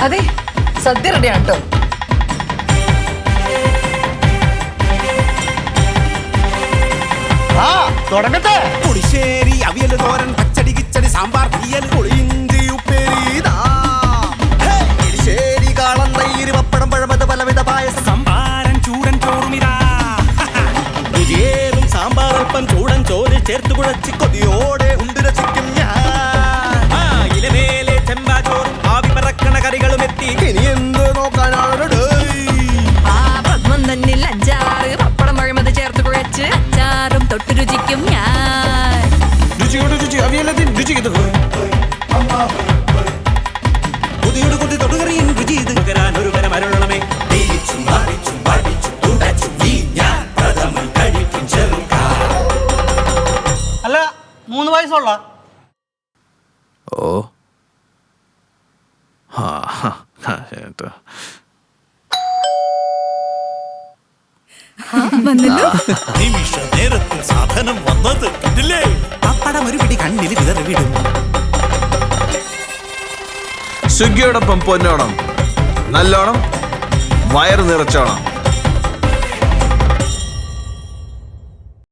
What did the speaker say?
അതെ, സദ്യ റെഡിയാണ് കേട്ടോ. തുടങ്ങട്ടെ. പുളിശ്ശേരി, അവിയൽ, തോരൻ, പച്ചടി, കിച്ചടി, സാമ്പാർ, തീയൽ, പുളിയിഞ്ചി, ഉപ്പേരി, എരിശ്ശേരി, കാളം, തൈര്, പപ്പടം, പഴമത്, പലവിധ പായസം, സംഭാരം, ചൂടൻ ചോറുമിതാ. രുചിയേറും സാമ്പാർ അല്പം ചൂടൻ ചോറിൽ ചേർത്ത് കുഴച്ച് കൊതിയോടെ ഉണ്ട് രസിക്കും ഞാൻ. ഇലമേലെ ചെമ്പാചോറും ആവി പറക്കണ കറികളും എത്തി. ഇനി എന്ത് നോക്കാനാണ്? തന്നിൽ അഞ്ചാറ് പപ്പടം പഴമത് ചേർത്ത് കുഴച്ച് അച്ചാറും തൊട്ട് രുചിക്കും ഞാൻ. രുചിയോട് രുചി അവിയലതിൻ രുചി പുതിയോട് കുത്തി തൊടുകറിയും രുചി ഇത് പകരാൻ ഒരു വരം അരുളണമേ. അല്ല 3 വയസ്സുള്ള ഓ നിമിഷ നേരത്തിൽ സാധനം വന്നത് കണ്ടില്ലേ? പപ്പടം ഒരു പിടി കണ്ണിൽ വിതറി വിടും. സ്വിഗ്ഗിയോടൊപ്പം പൊന്നോണം, നല്ലോണം വയറ് നിറച്ചോണം.